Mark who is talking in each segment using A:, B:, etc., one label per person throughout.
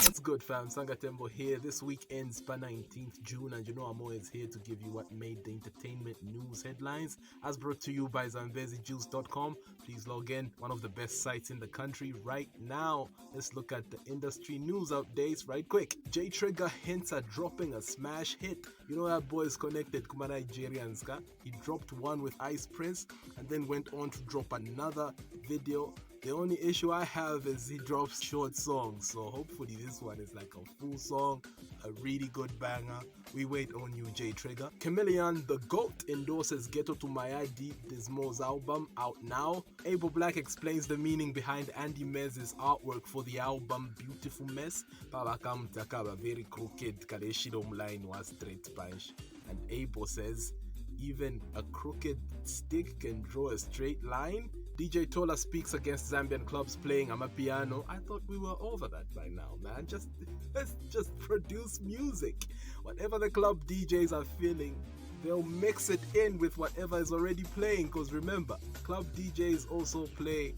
A: What's good, fam? Sangatembo here. This week ends by 19th June, and you know I'm always here to give you what made the entertainment news headlines, as brought to you by ZambeziJuice.com. Please log in, one of the best sites in the country right now. Let's look at the industry news updates right quick. J Trigger hints at dropping a smash hit. You know that boy is connected, Kuma Nigerians, ka? He dropped one with Ice Prince and then went on to drop another video. The only issue I have is he drops short songs, so hopefully this one is like a full song, a really good banger. We wait on you, J Trigger. Chameleon, the GOAT, endorses Ghetto to My ID, Dismo's album, out now. Able Black explains the meaning behind Andy Mez's artwork for the album Beautiful Mess. Babakam Takaba, very crooked, Kadeshidom line was straight punch. And Able says, even a crooked stick can draw a straight line. DJ Tola speaks against Zambian clubs playing Amapiano. I thought we were over that by now, man. Let's just produce music. Whatever the club DJs are feeling, they'll mix it in with whatever is already playing. Because remember, club DJs also play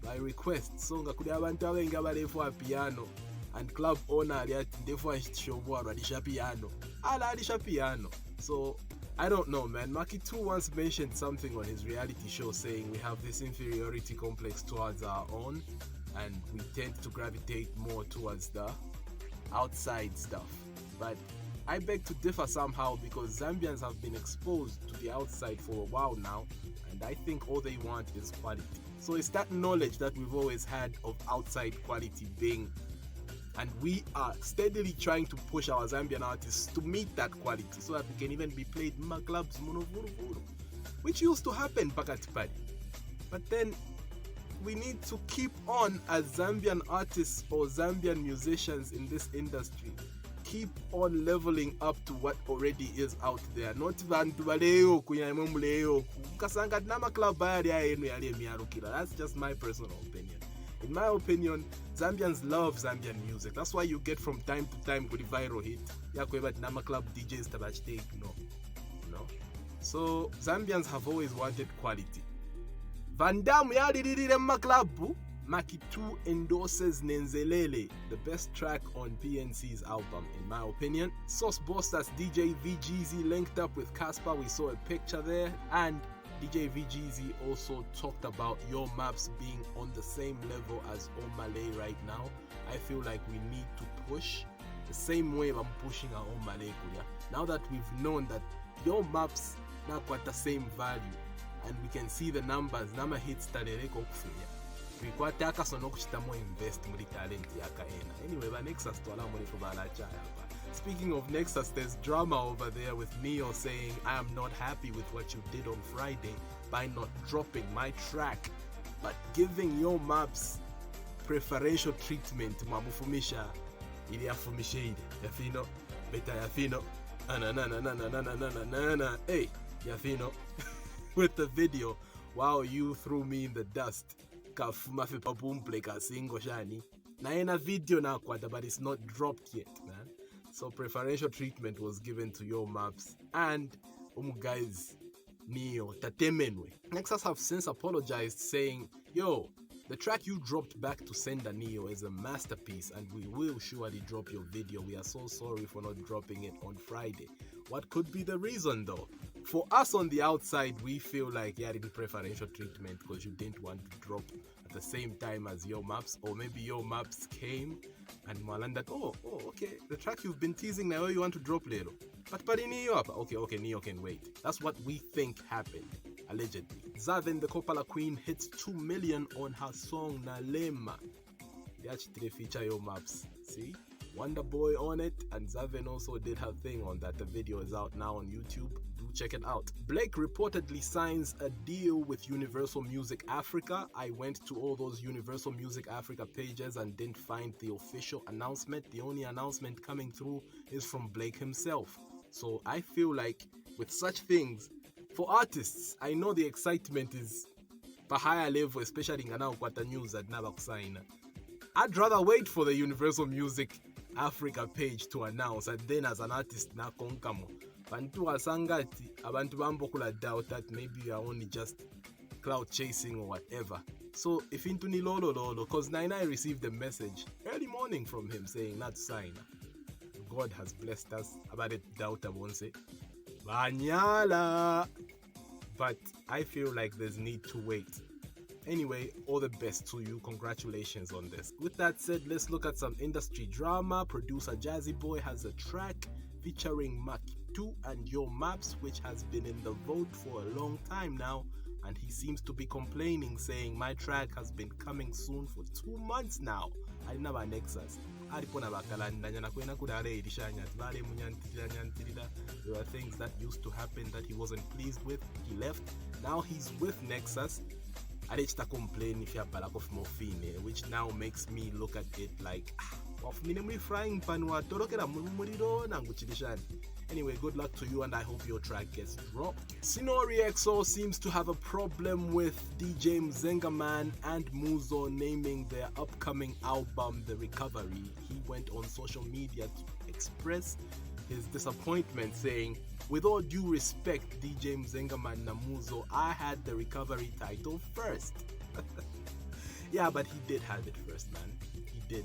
A: by request. So ngakuti abantu abengi abalefu piano and club owner ndefu ashobwa radisha piano. Ala radisha piano. So I don't know, man. Maki 2 once mentioned something on his reality show saying we have this inferiority complex towards our own and we tend to gravitate more towards the outside stuff. But I beg to differ somehow because Zambians have been exposed to the outside for a while now and I think all they want is quality. So it's that knowledge that we've always had of outside quality being, and we are steadily trying to push our Zambian artists to meet that quality so that we can even be played in clubs, which used to happen pakatipadi. But then we need to keep on as Zambian artists or Zambian musicians in this industry, keep on leveling up to what already is out there. Not vantu baleo kunyamuleo kasanga nama club bayari yenu yale miarukira. That's just my personal opinion. In my opinion, Zambians love Zambian music. That's why you get from time to time good viral hit. Yakweba Nama Club DJs tabachte no. So Zambians have always wanted quality. Van Damme yalililile maklabu. Maki 2 endorses Nenzelele, the best track on PNC's album, in my opinion. Sauce Boss, that's DJ VGZ, linked up with Casper. We saw a picture there. And DJ VGZ also talked about Your Maps being on the same level as Omale right now. I feel like we need to push the same way I'm pushing our Omale. Now that we've known that Your Maps not quite the same value and we can see the numbers, nama hits talereko kufunya. Kwataka sono kuchitamo invest muri talent yaka ena. Anyway, ba NEXUS twala muri kubala chaya. Speaking of NEXUS, there's drama over there with Neo saying, I am not happy with what you did on Friday by not dropping my track, but giving Your Maps preferential treatment. Mamufumisha, ili afumisha ili. Yafino, beta yafino. Na. Hey, yafino. With the video, wow, you threw me in the dust. Kafuma fe papum play ka singo shani. Na ena video na kwata, but it's not dropped yet, man. So preferential treatment was given to Your Maps and guys Neo Tatemenwe. NEXUS have since apologized saying, yo, the track you dropped back to sender Neo is a masterpiece and we will surely drop your video. We are so sorry for not dropping it on Friday. What could be the reason though? For us on the outside, we feel like you had preferential treatment because you didn't want to drop at the same time as Your Maps, or maybe Your Maps came and Malanda, oh, okay, the track you've been teasing now, you want to drop later. But Neo up. Okay, Neo can wait. That's what we think happened, allegedly. Zaven, the Kopala Queen, hits 2 million on her song Nalema. They actually feature Your Maps. See? Wonder Boy on it, and Zaven also did her thing on that. The video is out now on YouTube. Do check it out. Blake reportedly signs a deal with Universal Music Africa. I went to all those Universal Music Africa pages and didn't find the official announcement. The only announcement coming through is from Blake himself. So I feel like with such things, for artists, I know the excitement is a higher level, especially in the news that never sign. I'd rather wait for the Universal Music Africa page to announce, and then as an artist na konkamo bantu asangati abantu bambokula doubt that maybe you are only just cloud chasing or whatever. So if into ni lolo lolo, cause Nine received a message early morning from him saying not sign. God has blessed us. About it, doubt I won't say. Banyala. But I feel like there's need to wait. Anyway, all the best to you. Congratulations on this. With that said, let's look at some industry drama. Producer Jazzy Boy has a track featuring Mac 2 and Your Maps, which has been in the vote for a long time now. And he seems to be complaining, saying my track has been coming soon for 2 months now. I didn't have a NEXUS. There were things that used to happen that he wasn't pleased with. He left. Now he's with NEXUS. Complain if you have of morphine, which now makes me look at it like frying pan. Anyway, good luck to you and I hope your track gets dropped. Cinori XO seems to have a problem with DJ Mzengaman and Muzo naming their upcoming album The Recovery. He went on social media to express his disappointment, saying, with all due respect, DJ Mzengaman Namuzo, I had The Recovery title first. Yeah, but he did have it first, man. He did.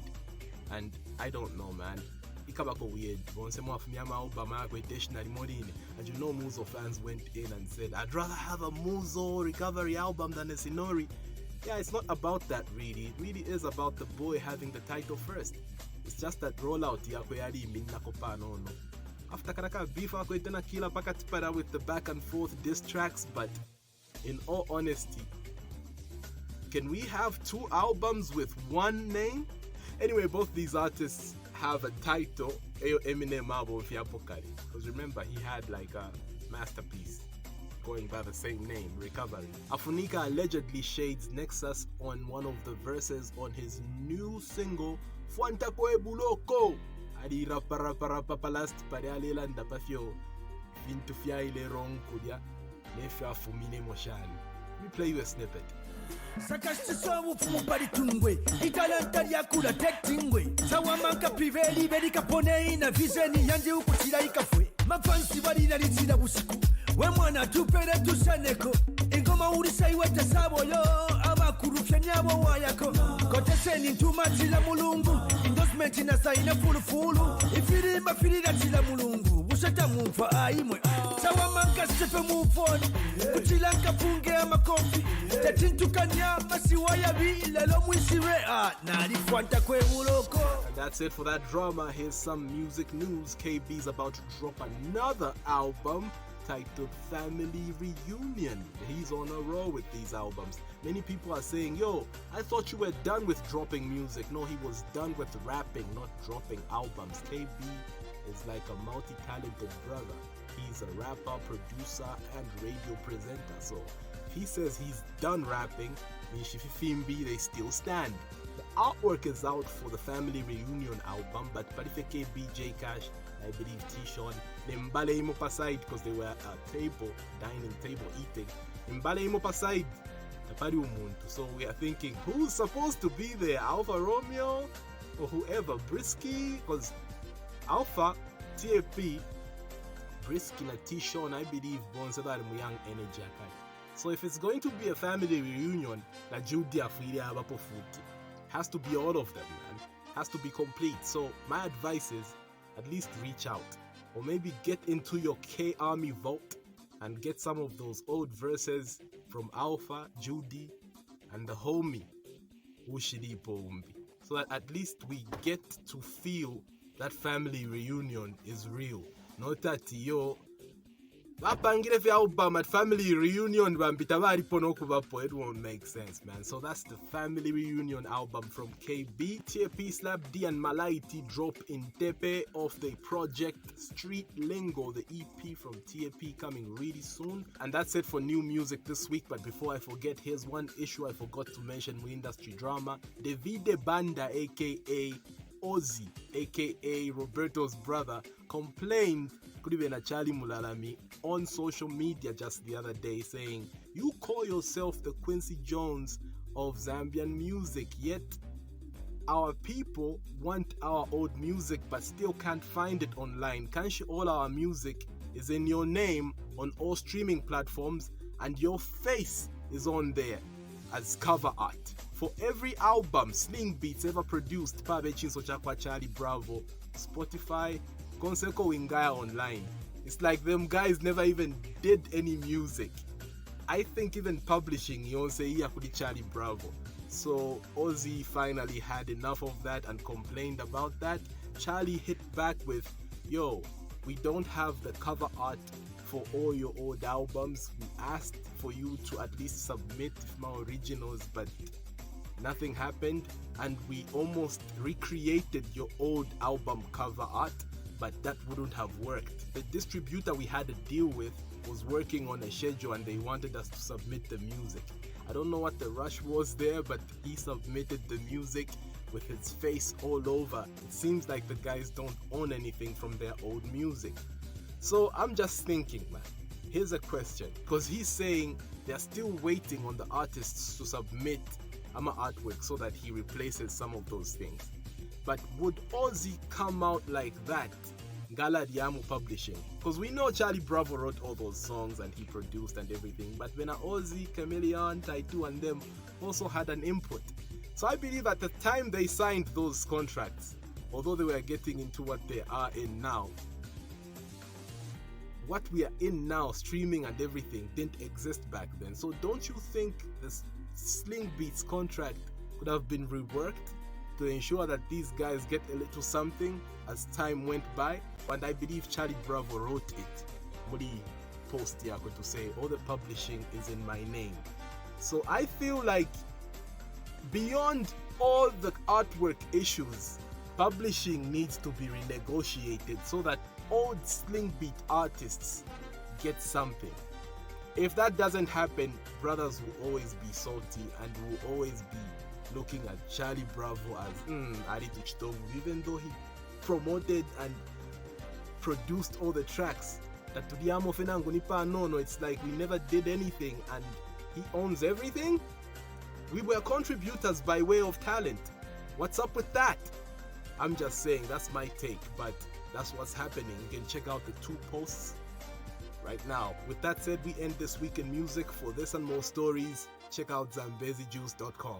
A: And I don't know, man. Ikabako weird. And you know Muzo fans went in and said, I'd rather have a Muzo Recovery album than a Cinori. Yeah, it's not about that really. It really is about the boy having the title first. It's just that rollout after Karaka beef tena kila pakatipara with the back and forth diss tracks, but in all honesty, can we have 2 albums with one name? Anyway, both these artists have a title, Eminem album because remember he had like a masterpiece going by the same name, Recovery. Afunika allegedly shades NEXUS on one of the verses on his new single, Fuantakwe Buloko. Adi rapa last parialela ndapafyo vintufia ile wrong kudia nefya fumine moshani. We play you a snippet.
B: Sakashtiswamu fumubari tungwe italanta yakula tektingwe sawamanka priveli berika ponei na vizeni yandi ukutira ikafwe mafansi bali nalitira busiku we mwana tupere tusaneko ingoma urisa iwete saboyo abakurupya nyabo wayako koteseni ntumatila mulungu endorsement na saina fulu ifirimba firira tila mulungu busata mumfa aimwe sawamanka sefe mufoni kuchilanka funge amakofi tatintukanya masiwaya bilelo mwisiwe nalifwanta kwe uloko.
A: And that's it for that drama. Here's some music news. KB's about to drop another album titled Family Reunion. He's on a roll with these albums. Many people are saying, yo, I thought you were done with dropping music. No, he was done with rapping, not dropping albums. KB is like a multi-talented brother. He's a rapper, producer, and radio presenter. So if he says he's done rapping, Mishifimbi, they still stand. The artwork is out for the Family Reunion album, but Parifeke BJ Cash, I believe T-Sean, Mbale Imo Paside, because they were at a table, dining table, eating. Mbale Imo Paside, so we are thinking, who's supposed to be there? Alpha Romeo or whoever? Brisky, because Alpha, TAP, Brisky and T-Sean, I believe, Bonsabar Young Energy. So if it's going to be a family reunion, la Judy Afuria Abapofuti, has to be all of them, man. Has to be complete. So my advice is, at least reach out. Or maybe get into your K-Army vault and get some of those old verses from Alpha, Judy, and the homie, Ushidi Poumbi. So that at least we get to feel that family reunion is real. Not that yo bapangire for album at family reunion it won't make sense, man. So that's the Family Reunion album from KB. TAP, Slap D and Malaiti drop in Tepe off the project Street Lingo, the EP from TAP coming really soon. And that's it for new music this week. But before I forget, here's one issue I forgot to mention with industry drama. Davide Banda, aka Ozzy, aka Roberto's brother, complained Chali Mulalami on social media just the other day, saying, you call yourself the Quincy Jones of Zambian music, yet our people want our old music but still can't find it online. Can't you all our music is in your name on all streaming platforms and your face is on there as cover art. For every album Sling Beats ever produced, Pabe Chinso Chakwa Chali Bravo, Spotify, Conseko Wingaya online. It's like them guys never even did any music. I think even publishing, Yonse Yakudi Chali Bravo. So Ozzy finally had enough of that and complained about that. Charlie hit back with, yo, we don't have the cover art for all your old albums. We asked for you to at least submit my originals, but nothing happened, and we almost recreated your old album cover art, but that wouldn't have worked. The distributor we had to deal with was working on a schedule and they wanted us to submit the music. I don't know what the rush was there, but he submitted the music with his face all over. It seems like the guys don't own anything from their old music. So I'm just thinking, man, here's a question, because he's saying they're still waiting on the artists to submit artwork so that he replaces some of those things. But would Ozzy come out like that? Gala Diamu Publishing, because we know Charlie Bravo wrote all those songs and he produced and everything, but when Ozzy, Chameleon, Taitu and them also had an input. So I believe at the time they signed those contracts, although they were getting into what they are in now, what we are in now, streaming and everything, didn't exist back then. So don't you think this Sling Beats contract could have been reworked to ensure that these guys get a little something as time went by? And I believe Charlie Bravo wrote it. Mudi post yako to say all the publishing is in my name. So I feel like beyond all the artwork issues, publishing needs to be renegotiated so that old Sling Beat artists get something. If that doesn't happen, brothers will always be salty and will always be looking at Charlie Bravo as Aritu Chitovu, even though he promoted and produced all the tracks. That Tudiamo Fenangunipa, no, it's like we never did anything and he owns everything? We were contributors by way of talent. What's up with that? I'm just saying, that's my take, but that's what's happening. You can check out the 2 posts right now. With that said, we end this week in music. For this and more stories, check out ZambeziJuice.com.